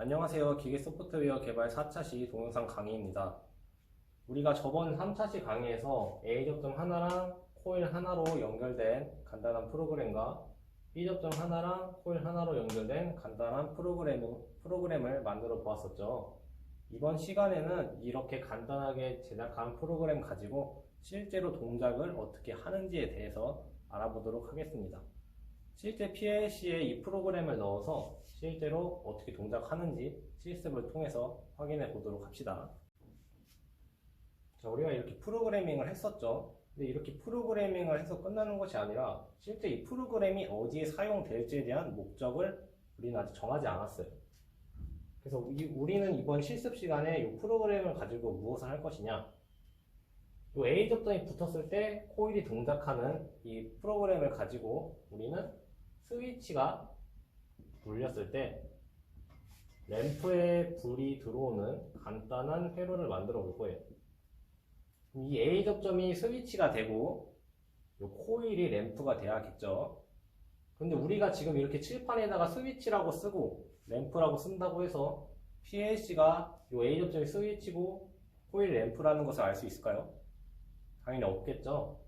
안녕하세요. 기계 소프트웨어 개발 4차시 동영상 강의입니다. 우리가 저번 3차시 강의에서 A 접점 하나랑 코일 하나로 연결된 간단한 프로그램과 B 접점 하나랑 코일 하나로 연결된 간단한 프로그램을 만들어 보았었죠. 이번 시간에는 이렇게 간단하게 제작한 프로그램 가지고 실제로 동작을 어떻게 하는지에 대해서 알아보도록 하겠습니다. 실제 PLC에 이 프로그램을 넣어서 실제로 어떻게 동작하는지 실습을 통해서 확인해 보도록 합시다. 자, 우리가 이렇게 프로그래밍을 했었죠. 근데 이렇게 프로그래밍을 해서 끝나는 것이 아니라 실제 이 프로그램이 어디에 사용될지에 대한 목적을 우리는 아직 정하지 않았어요. 그래서 우리는 이번 실습 시간에 이 프로그램을 가지고 무엇을 할 것이냐, 이 A 접점이 붙었을 때 코일이 동작하는 이 프로그램을 가지고 우리는 스위치가 눌렸을 때 램프에 불이 들어오는 간단한 회로를 만들어 볼 거예요. 이 A 접점이 스위치가 되고 이 코일이 램프가 돼야겠죠. 근데 우리가 지금 이렇게 칠판에다가 스위치라고 쓰고 램프라고 쓴다고 해서 PLC가 이 A 접점이 스위치고 코일 램프라는 것을 알 수 있을까요? 당연히 없겠죠.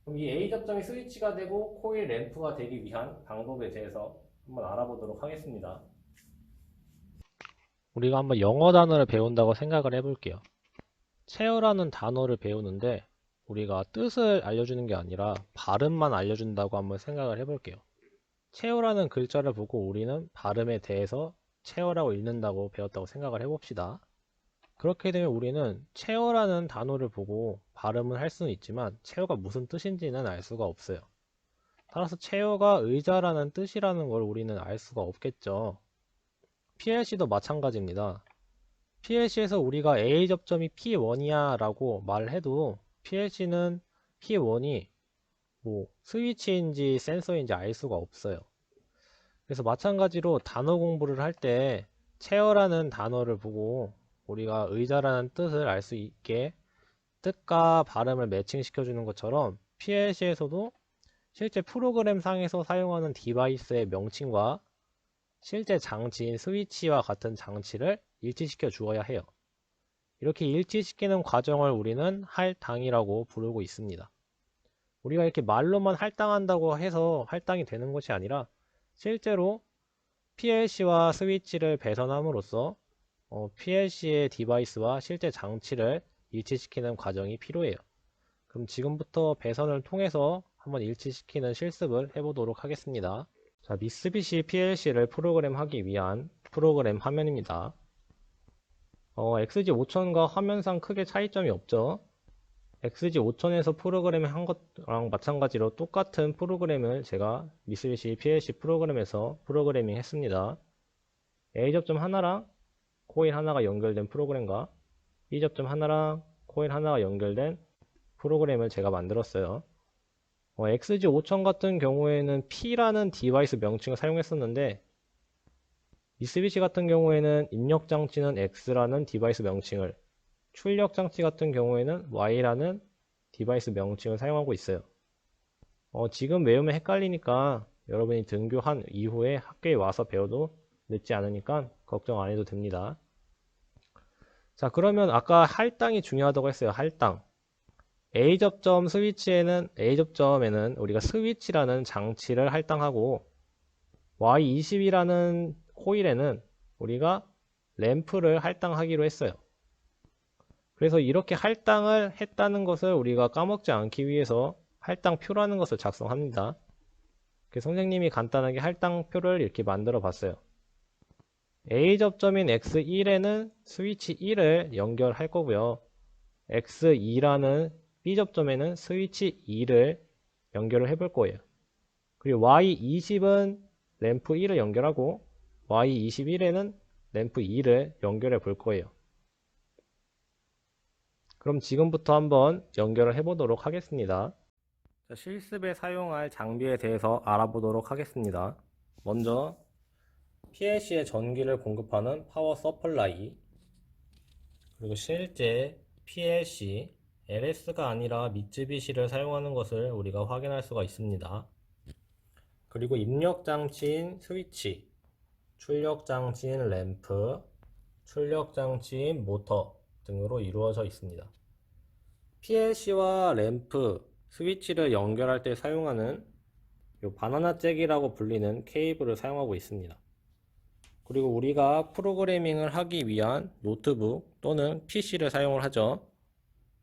그럼 이 A 접점이 스위치가 되고 코일 램프가 되기 위한 방법에 대해서 한번 알아보도록 하겠습니다. 우리가 한번 영어 단어를 배운다고 생각을 해볼게요. 체어라는 단어를 배우는데 우리가 뜻을 알려주는 게 아니라 발음만 알려준다고 한번 생각을 해볼게요. 체어라는 글자를 보고 우리는 발음에 대해서 체어라고 읽는다고 배웠다고 생각을 해봅시다. 그렇게 되면 우리는 체어라는 단어를 보고 발음은 할 수는 있지만 체어가 무슨 뜻인지는 알 수가 없어요. 따라서 체어가 의자라는 뜻이라는 걸 우리는 알 수가 없겠죠. PLC도 마찬가지입니다. PLC에서 우리가 A 접점이 P1이야 라고 말을 해도 PLC는 P1이 뭐 스위치인지 센서인지 알 수가 없어요. 그래서 마찬가지로 단어 공부를 할 때 체어라는 단어를 보고 우리가 의자라는 뜻을 알 수 있게 뜻과 발음을 매칭시켜 주는 것처럼 PLC에서도 실제 프로그램 상에서 사용하는 디바이스의 명칭과 실제 장치인 스위치와 같은 장치를 일치시켜 주어야 해요. 이렇게 일치시키는 과정을 우리는 할당이라고 부르고 있습니다. 우리가 이렇게 말로만 할당한다고 해서 할당이 되는 것이 아니라 실제로 PLC와 스위치를 배선함으로써 PLC의 디바이스와 실제 장치를 일치시키는 과정이 필요해요. 그럼 지금부터 배선을 통해서 한번 일치시키는 실습을 해보도록 하겠습니다. 자, 미쓰비시 PLC를 프로그램하기 위한 프로그램 화면입니다. XG5000과 화면상 크게 차이점이 없죠. XG5000에서 프로그램 한 것랑 마찬가지로 똑같은 프로그램을 제가 미쓰비시 PLC 프로그램에서 프로그래밍 했습니다. A 접점 하나랑 코일 하나가 연결된 프로그램과 B 접점 하나랑 코일 하나가 연결된 프로그램을 제가 만들었어요. XG5000 같은 경우에는 P라는 디바이스 명칭을 사용했었는데 미쓰비시 같은 경우에는 입력 장치는 X라는 디바이스 명칭을, 출력 장치 같은 경우에는 Y라는 디바이스 명칭을 사용하고 있어요. 지금 외우면 헷갈리니까 여러분이 등교한 이후에 학교에 와서 배워도 늦지 않으니까 걱정 안 해도 됩니다. 자, 그러면 아까 할당이 중요하다고 했어요. 할당. A 접점에는 우리가 스위치라는 장치를 할당하고 Y20이라는 코일에는 우리가 램프를 할당하기로 했어요. 그래서 이렇게 할당을 했다는 것을 우리가 까먹지 않기 위해서 할당표라는 것을 작성합니다. 선생님이 간단하게 할당표를 이렇게 만들어 봤어요. A 접점인 X1에는 스위치 1을 연결할 거고요. X2라는 B 접점에는 스위치 2를 연결을 해볼 거예요. 그리고 Y20은 램프 1을 연결하고 Y21에는 램프 2를 연결해 볼 거예요. 그럼 지금부터 한번 연결을 해보도록 하겠습니다. 자, 실습에 사용할 장비에 대해서 알아보도록 하겠습니다. 먼저 PLC에 전기를 공급하는 파워 서플라이, 그리고 실제 PLC LS가 아니라 미쓰비시를 사용하는 것을 우리가 확인할 수가 있습니다. 그리고 입력 장치인 스위치, 출력 장치인 램프, 출력 장치인 모터 등으로 이루어져 있습니다. PLC와 램프, 스위치를 연결할 때 사용하는 요 바나나 잭이라고 불리는 케이블을 사용하고 있습니다. 그리고 우리가 프로그래밍을 하기 위한 노트북 또는 PC를 사용을 하죠.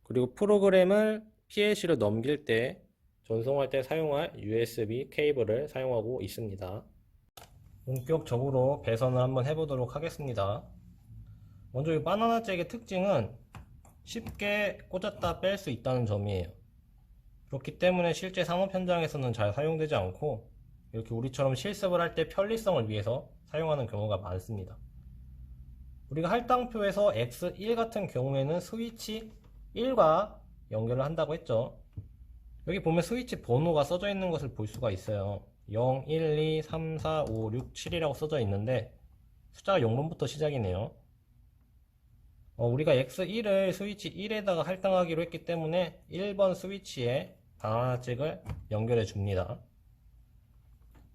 그리고 프로그램을 PLC로 넘길 때, 전송할 때 사용할 USB 케이블을 사용하고 있습니다. 본격적으로 배선을 한번 해보도록 하겠습니다. 먼저 이 바나나 잭의 특징은 쉽게 꽂았다 뺄 수 있다는 점이에요. 그렇기 때문에 실제 산업 현장에서는 잘 사용되지 않고 이렇게 우리처럼 실습을 할 때 편리성을 위해서 사용하는 경우가 많습니다. 우리가 할당표에서 X1 같은 경우에는 스위치 1과 연결을 한다고 했죠. 여기 보면 스위치 번호가 써져 있는 것을 볼 수가 있어요. 0, 1, 2, 3, 4, 5, 6, 7이라고 써져 있는데 숫자가 0번부터 시작이네요. 우리가 X1을 스위치 1에다가 할당하기로 했기 때문에 1번 스위치에 바나나 잭을 연결해 줍니다.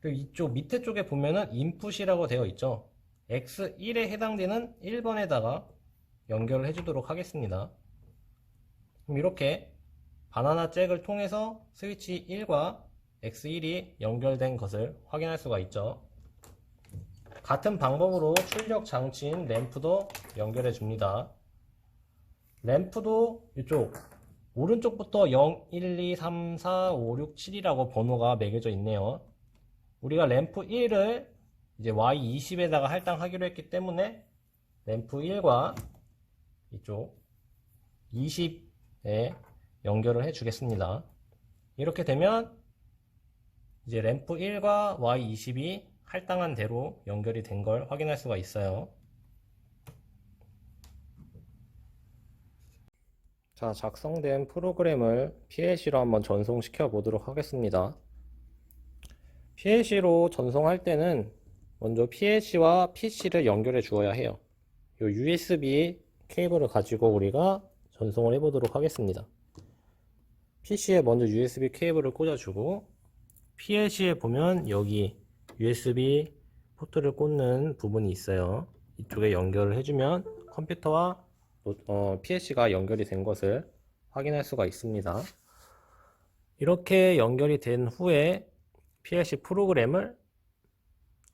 그리고 이쪽 밑에 쪽에 보면은 인풋이라고 되어 있죠. X1에 해당되는 1번에다가 연결을 해주도록 하겠습니다. 그럼 이렇게 바나나 잭을 통해서 스위치 1과 X1이 연결된 것을 확인할 수가 있죠. 같은 방법으로 출력 장치인 램프도 연결해 줍니다. 램프도 이쪽 오른쪽부터 0, 1, 2, 3, 4, 5, 6, 7이라고 번호가 매겨져 있네요. 우리가 램프 1을 이제 Y20에다가 할당하기로 했기 때문에 램프 1과 이쪽 20에 연결을 해 주겠습니다. 이렇게 되면 이제 램프 1과 Y20이 할당한 대로 연결이 된 걸 확인할 수가 있어요. 자, 작성된 프로그램을 PLC로 한번 전송시켜 보도록 하겠습니다. PLC로 전송할 때는 먼저 PLC와 PC를 연결해 주어야 해요. 이 USB 케이블을 가지고 우리가 전송을 해 보도록 하겠습니다. PC에 먼저 USB 케이블을 꽂아주고, PLC에 보면 여기 USB 포트를 꽂는 부분이 있어요. 이쪽에 연결을 해주면 컴퓨터와 PLC가 연결이 된 것을 확인할 수가 있습니다. 이렇게 연결이 된 후에 PLC 프로그램을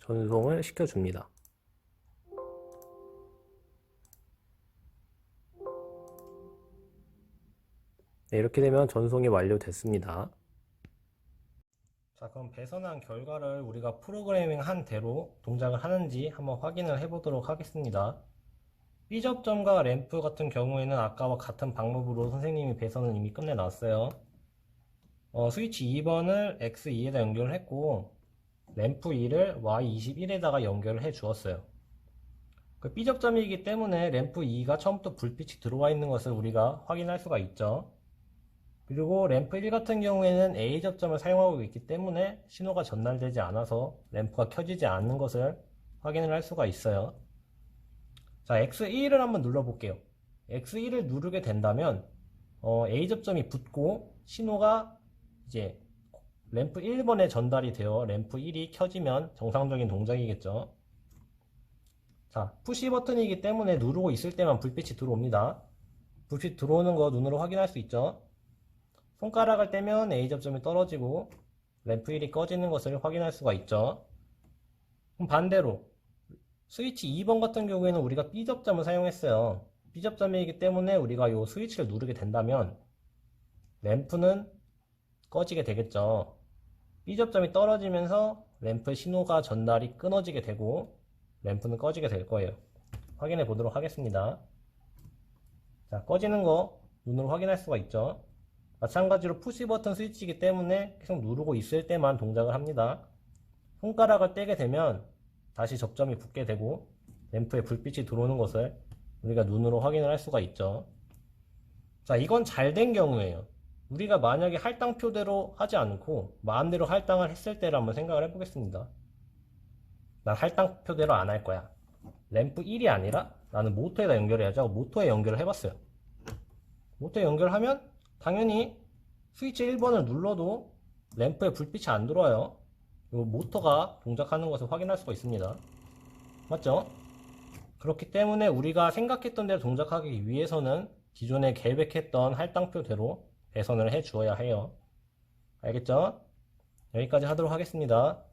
전송을 시켜줍니다. 네, 이렇게 되면 전송이 완료됐습니다. 자, 그럼 배선한 결과를 우리가 프로그래밍 한 대로 동작을 하는지 한번 확인을 해보도록 하겠습니다. B접점과 램프 같은 경우에는 아까와 같은 방법으로 선생님이 배선을 이미 끝내놨어요. 스위치 2번을 X2에다 연결을 했고, 램프 2를 Y21에다가 연결을 해 주었어요. 그 B접점이기 때문에 램프 2가 처음부터 불빛이 들어와 있는 것을 우리가 확인할 수가 있죠. 그리고 램프 1 같은 경우에는 A접점을 사용하고 있기 때문에 신호가 전달되지 않아서 램프가 켜지지 않는 것을 확인을 할 수가 있어요. 자, X1을 한번 눌러볼게요. X1을 누르게 된다면 A접점이 붙고 신호가 이제 램프 1번에 전달이 되어 램프 1이 켜지면 정상적인 동작이겠죠. 자, 푸시 버튼이기 때문에 누르고 있을 때만 불빛이 들어옵니다. 불빛 들어오는 거 눈으로 확인할 수 있죠. 손가락을 떼면 A접점이 떨어지고 램프 1이 꺼지는 것을 확인할 수가 있죠. 그럼 반대로 스위치 2번 같은 경우에는 우리가 B접점을 사용했어요. B접점이기 때문에 우리가 이 스위치를 누르게 된다면 램프는 꺼지게 되겠죠. B접점이 떨어지면서 램프의 신호가 전달이 끊어지게 되고 램프는 꺼지게 될 거예요. 확인해 보도록 하겠습니다. 자, 꺼지는 거 눈으로 확인할 수가 있죠. 마찬가지로 푸시 버튼 스위치이기 때문에 계속 누르고 있을 때만 동작을 합니다. 손가락을 떼게 되면 다시 접점이 붙게 되고 램프에 불빛이 들어오는 것을 우리가 눈으로 확인을 할 수가 있죠. 자, 이건 잘 된 경우예요. 우리가 만약에 할당표대로 하지 않고 마음대로 할당을 했을 때를 한번 생각을 해보겠습니다. 난 할당표대로 안 할 거야. 램프 1이 아니라 나는 모터에다 연결해야지 하고 모터에 연결을 해봤어요. 모터에 연결하면 당연히 스위치 1번을 눌러도 램프에 불빛이 안 들어와요. 이 모터가 동작하는 것을 확인할 수가 있습니다. 맞죠? 그렇기 때문에 우리가 생각했던 대로 동작하기 위해서는 기존에 계획했던 할당표대로 배선을 해 주어야 해요. 알겠죠? 여기까지 하도록 하겠습니다.